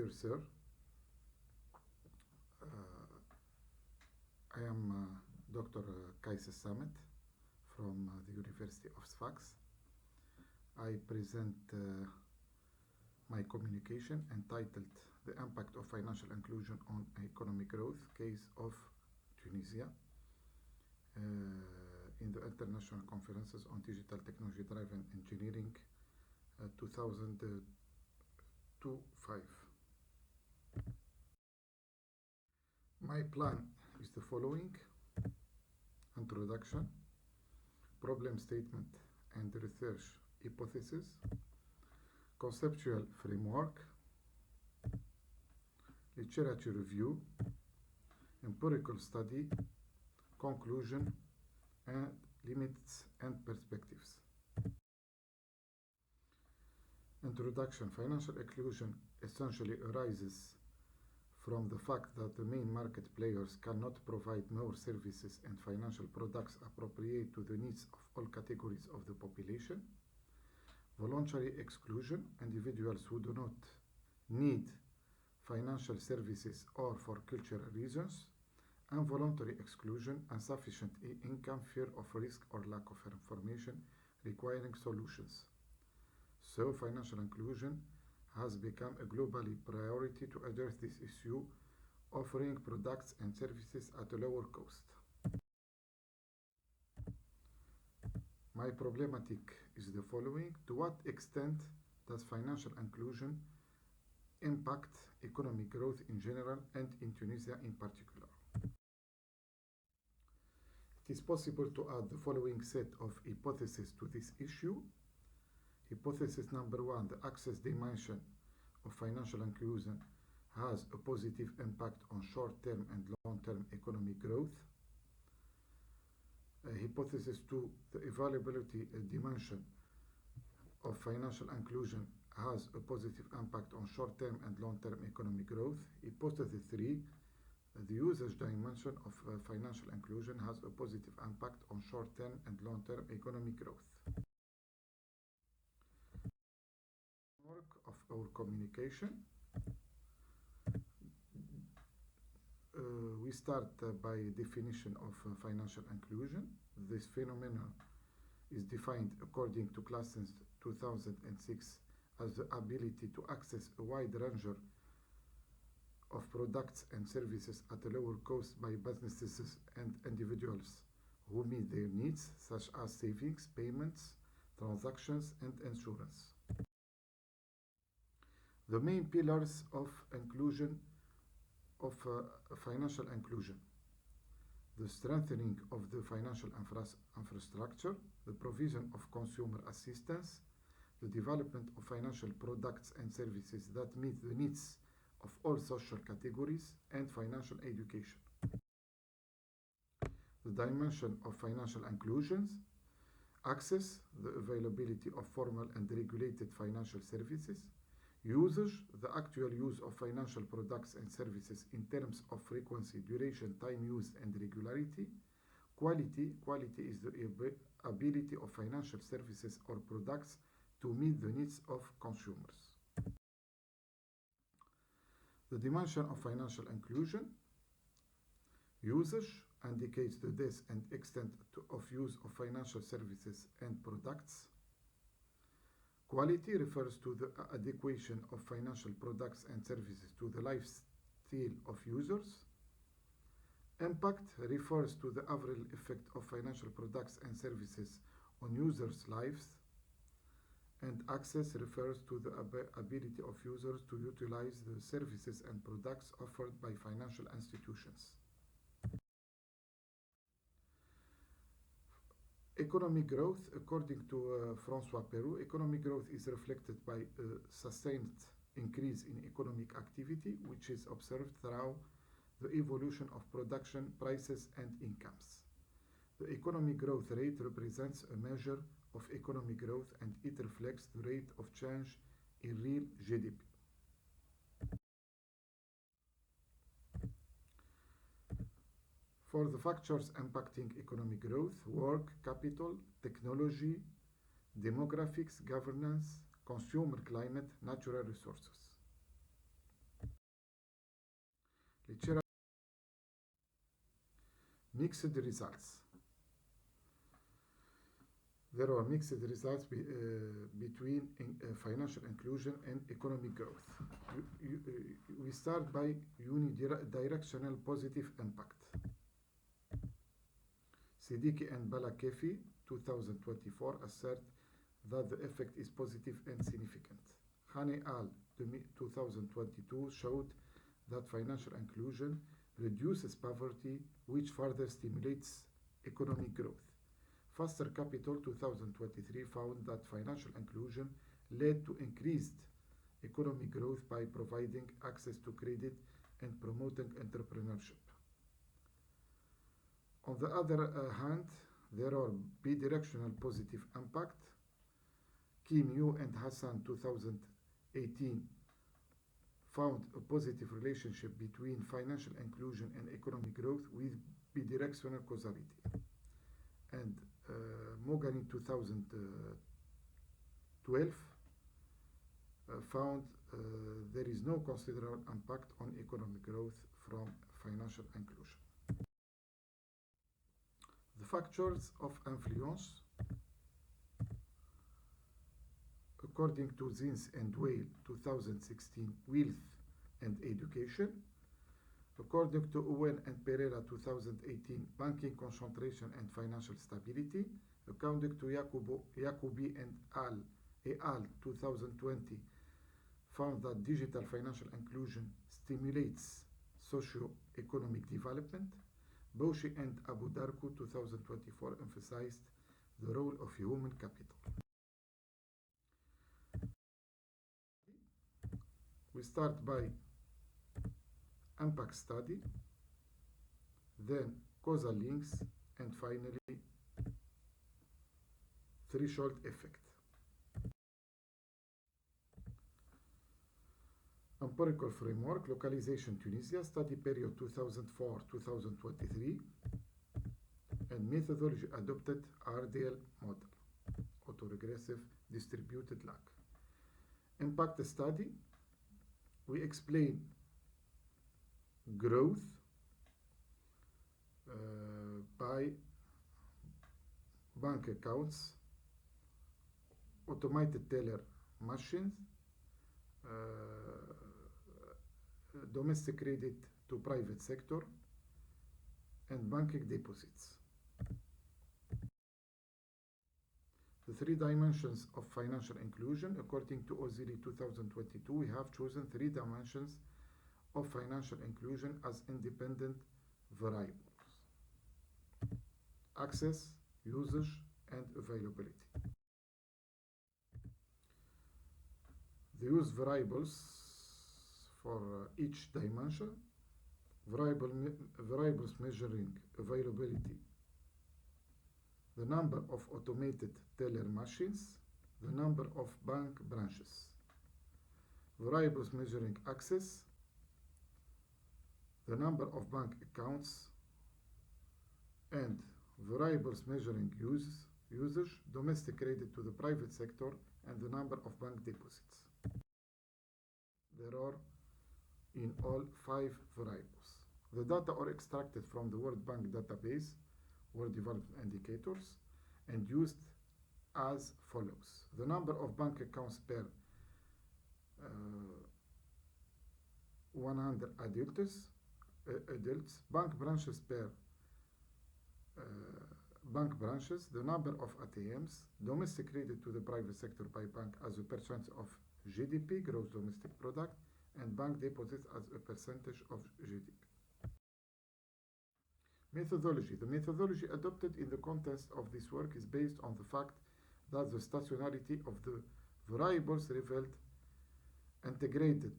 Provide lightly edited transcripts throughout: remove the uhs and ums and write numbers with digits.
Dear sir, I am Dr. Kayses SAMET from the University of Sfax. I present my communication entitled The Impact of Financial Inclusion on Economic Growth, case of Tunisia, in the International Conferences on Digital Technology Driven Engineering 2025. My plan is the following: introduction, problem statement and research hypothesis, conceptual framework, literature review, empirical study, conclusion, and limits and perspectives. Introduction. Financial inclusion essentially arises from the fact that the main market players cannot provide more services and financial products appropriate to the needs of all categories of the population. Voluntary exclusion, individuals who do not need financial services or for cultural reasons. Involuntary exclusion, insufficient income, fear of risk or lack of information, requiring solutions. So financial inclusion has become a globally priority to address this issue, offering products and services at a lower cost. My problematic is the following: to what extent does financial inclusion impact economic growth in general and in Tunisia in particular? It is possible to add the following set of hypotheses to this issue. Hypothesis number one: the access dimension of financial inclusion has a positive impact on short-term and long-term economic growth. Hypothesis two: the availability dimension of financial inclusion has a positive impact on short-term and long-term economic growth. Hypothesis three: the usage dimension of financial inclusion has a positive impact on short-term and long-term economic growth. Of our communication, we start by definition of financial inclusion. This phenomenon is defined according to Classens 2006 as the ability to access a wide range of products and services at a lower cost by businesses and individuals who meet their needs, such as savings, payments, transactions, and insurance. The main pillars of inclusion, of financial inclusion: the strengthening of the financial infrastructure, the provision of consumer assistance, the development of financial products and services that meet the needs of all social categories, and financial education. The dimension of financial inclusions: access, the availability of formal and regulated financial services; usage, the actual use of financial products and services in terms of frequency, duration, time used, and regularity; quality is the ability of financial services or products to meet the needs of consumers. The dimension of financial inclusion: usage indicates the depth and extent of use of financial services and products. Quality refers to the adequation of financial products and services to the lifestyle of users. Impact refers to the overall effect of financial products and services on users' lives. And access refers to the ability of users to utilize the services and products offered by financial institutions. Economic growth, according to François Perroux, economic growth is reflected by a sustained increase in economic activity, which is observed throughout the evolution of production, prices, and incomes. The economic growth rate represents a measure of economic growth, and it reflects the rate of change in real GDP. For the factors impacting economic growth: work, capital, technology, demographics, governance, consumer climate, natural resources. Mixed results. There are mixed results between financial inclusion and economic growth. We start by unidirectional positive impact. Siddiqui and Balakefi, 2024, assert that the effect is positive and significant. Khane al. 2022 showed that financial inclusion reduces poverty, which further stimulates economic growth. Faster Capital 2023 found that financial inclusion led to increased economic growth by providing access to credit and promoting entrepreneurship. On the other hand, there are bidirectional positive impact. Kim Yu and Hassan 2018 found a positive relationship between financial inclusion and economic growth with bidirectional causality. And Mogani 2012 found there is no considerable impact on economic growth from financial inclusion. The factors of influence, according to Zins and Whale 2016, wealth and education. According to Owen and Pereira 2018, banking concentration and financial stability. According to Yacobi and al. 2020, found that digital financial inclusion stimulates socio-economic development. Bauchi and Abu Darku 2024 emphasized the role of human capital. We start by impact study, then causal links, and finally threshold effect. Empirical framework, localization Tunisia, study period 2004-2023, and methodology adopted RDL model, autoregressive distributed lag. Impact study, we explain growth by bank accounts, automated teller machines, domestic credit to private sector, and banking deposits. The three dimensions of financial inclusion, according to Ozili 2022, we have chosen three dimensions of financial inclusion as independent variables: access, usage, and availability. The use variables for each dimension: variables measuring availability, the number of automated teller machines, the number of bank branches. Variables measuring access, the number of bank accounts, and variables measuring usage, domestic credit to the private sector, and the number of bank deposits. There are in all 5 variables. The data are extracted from the World Bank database, World Development Indicators, and used as follows: the number of bank accounts per 100 adults, bank branches per bank branches, the number of ATMs, domestic credit to the private sector by bank as a percent of GDP, gross domestic product, and bank deposits as a percentage of GDP. Methodology. The methodology adopted in the context of this work is based on the fact that the stationarity of the variables revealed integrated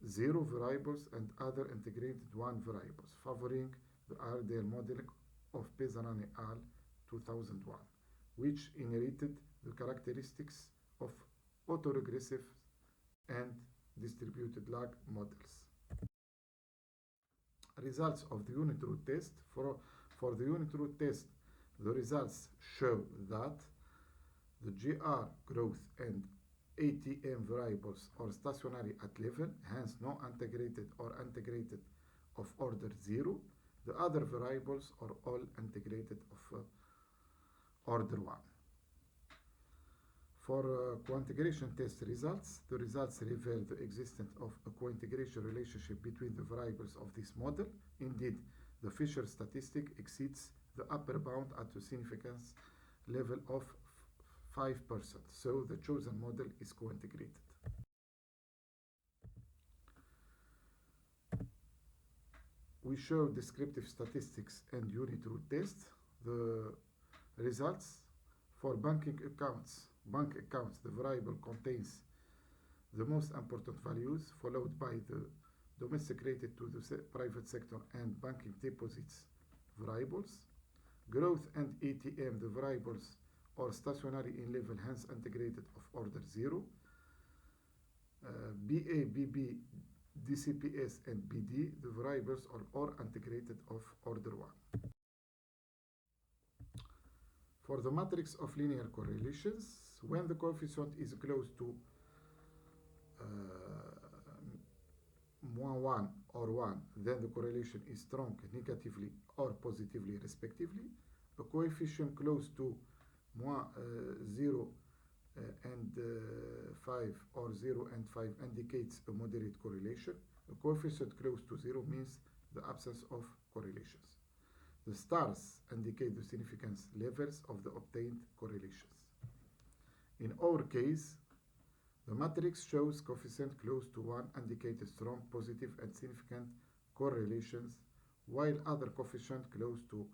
0 variables and other integrated 1 variables, favoring the RDL model of Pesarani al. 2001, which inherited the characteristics of autoregressive and distributed lag models. Results of the unit root test. For the unit root test, the results show that the GR growth and ATM variables are stationary at level, hence no integrated or integrated of order 0. The other variables are all integrated of order 1. For co-integration test results, the results reveal the existence of a co-integration relationship between the variables of this model. Indeed, the Fisher statistic exceeds the upper bound at a significance level of 5%, so the chosen model is co-integrated. We show descriptive statistics and unit root tests. The results for bank accounts, the variable contains the most important values, followed by the domestic related to the private sector and banking deposits variables. Growth and ATM, the variables are stationary in level, hence integrated of order 0. BA, BB, DCPS and BD, the variables are all integrated of order 1. For the matrix of linear correlations, when the coefficient is close to -1 or 1, then the correlation is strong negatively or positively respectively. A coefficient close to -0 and 5 or 0 and 5 indicates a moderate correlation. A coefficient close to 0 means the absence of correlations. The stars indicate the significance levels of the obtained correlations. In our case, the matrix shows coefficient close to 1 indicates strong positive and significant correlations, while other coefficient close to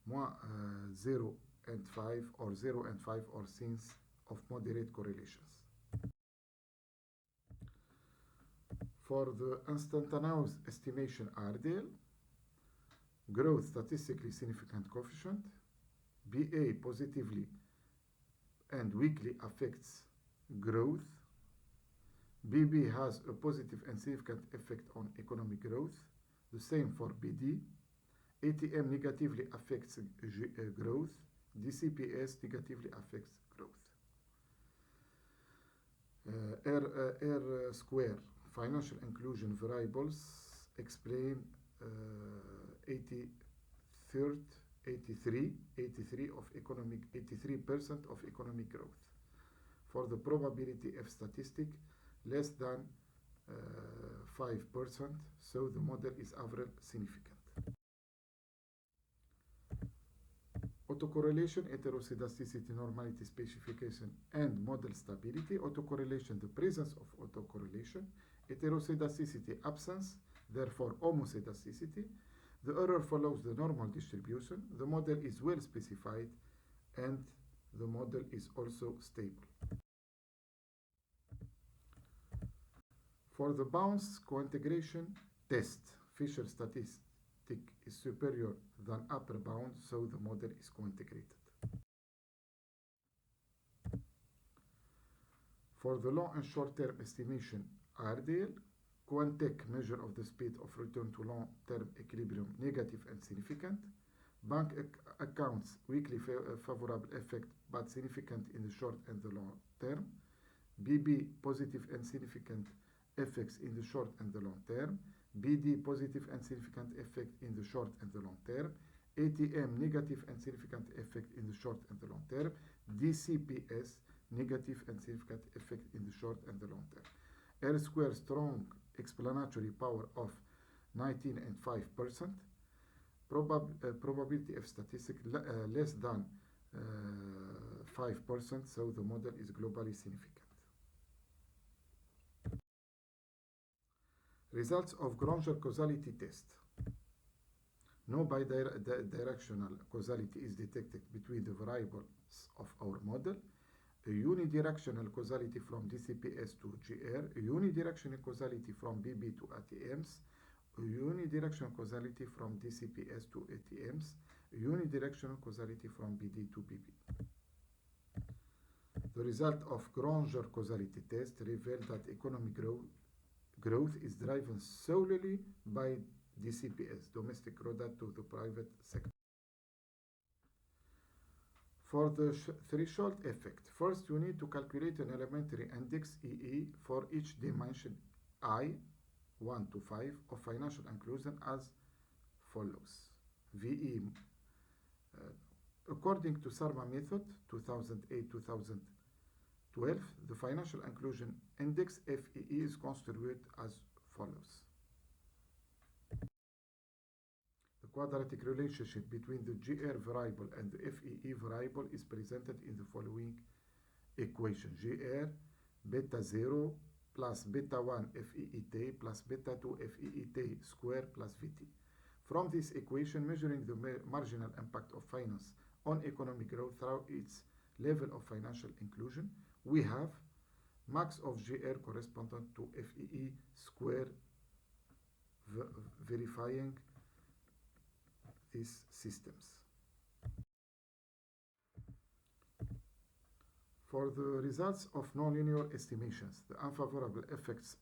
-0 and 5 or 0 and 5 are signs of moderate correlations. For the instantaneous estimation RDL, growth statistically significant coefficient, BA positively and weakly affects growth, BB has a positive and significant effect on economic growth, the same for BD, ATM negatively affects growth, DCPS negatively affects growth. R square financial inclusion variables explain 83% of economic growth. For the probability F statistic less than 5%, so the model is average significant. Autocorrelation, heteroscedasticity, normality, specification, and model stability. Autocorrelation, the presence of autocorrelation. Heteroscedasticity, absence, therefore homoscedasticity. The error follows the normal distribution. The model is well specified, and the model is also stable. For the bounds co-integration test, Fisher statistic is superior than upper bound, so the model is co-integrated. For the long and short-term estimation RDL, Quantec measure of the speed of return to long-term equilibrium negative and significant. Bank accounts weakly favorable effect but significant in the short and the long term. BB positive and significant effects in the short and the long term. BD positive and significant effect in the short and the long term. ATM negative and significant effect in the short and the long term. DCPS negative and significant effect in the short and the long term. R square strong explanatory power of 19 and 5%. Probability of statistic less than 5%, so the model is globally significant. Results of Granger causality test. No bidirectional causality is detected between the variables of our model. A unidirectional causality from DCPS to GR, a unidirectional causality from BB to ATMs, a unidirectional causality from DCPS to ATMs, a unidirectional causality from BD to BB. The result of Granger causality test revealed that economic growth is driven solely by DCPS, domestic product to the private sector. For the threshold effect, first you need to calculate an elementary index EE for each dimension I, 1 to 5, of financial inclusion as follows. VE, according to SAMET method 2008-2012, the financial inclusion index FEE is constructed as follows. The quadratic relationship between the GR variable and the FEE variable is presented in the following equation. GR beta 0 plus beta 1 FEET plus beta 2 FEET square plus VT. From this equation, measuring the marginal impact of finance on economic growth through its level of financial inclusion, we have max of GR corresponding to FEE square, verifying these systems. For the results of nonlinear estimations, the unfavorable effects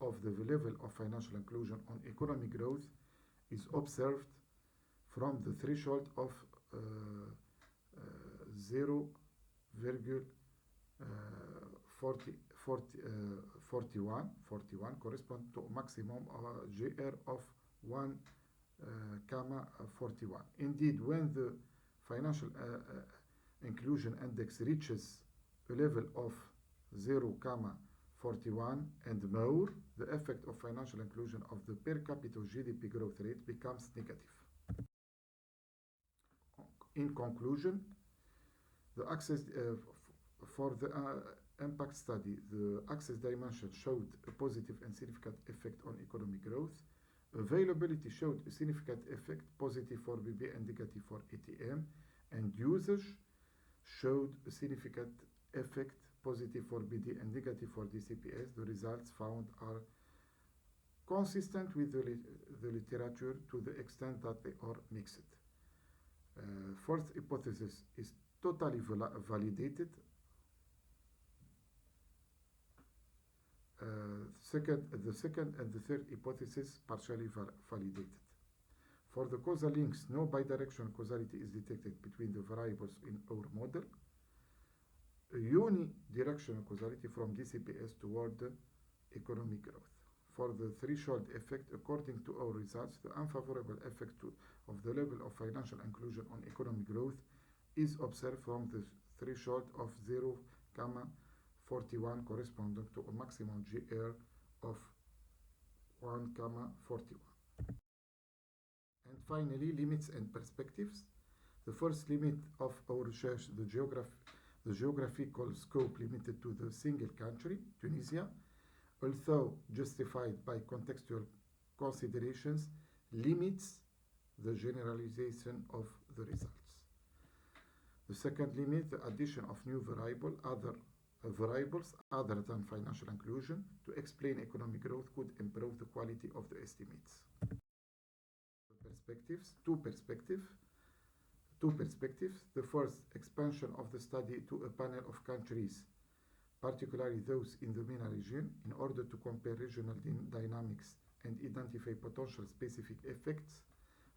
of the level of financial inclusion on economic growth is observed from the threshold of 0.41 correspond to a maximum GR of 1,41. Indeed, when the financial inclusion index reaches a level of 0,41 and more, the effect of financial inclusion of the per capita GDP growth rate becomes negative. In conclusion, the access for the impact study, the access dimension showed a positive and significant effect on economic growth. Availability showed a significant effect, positive for BB and negative for ATM, and usage showed a significant effect, positive for BD and negative for DCPS. The results found are consistent with the literature to the extent that they are mixed. Fourth hypothesis is totally validated. The second and the third hypothesis partially validated. For the causal links, no bidirectional causality is detected between the variables in our model. A unidirectional causality from DCPS toward the economic growth. For the threshold effect, according to our results, the unfavorable effect of the level of financial inclusion on economic growth is observed from the threshold of 0,41 corresponding to a maximum GR of 1,41. And finally, limits and perspectives. The first limit of our research, the geographical scope limited to the single country, Tunisia, although justified by contextual considerations, limits the generalization of the results. The second limit, the addition of new variables other than financial inclusion to explain economic growth could improve the quality of the estimates. Two perspectives. The first, expansion of the study to a panel of countries, particularly those in the MENA region, in order to compare regional dynamics and identify potential specific effects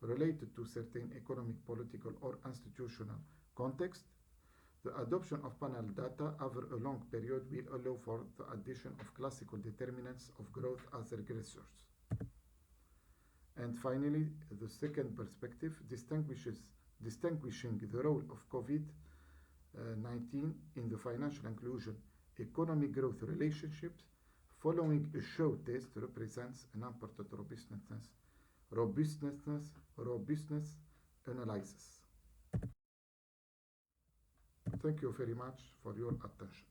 related to certain economic, political, or institutional context. The adoption of panel data over a long period will allow for the addition of classical determinants of growth as regressors. And finally, the second perspective, distinguishing the role of COVID-19 in the financial inclusion economic growth relationships following a show test represents an important robustness analysis. Thank you very much for your attention.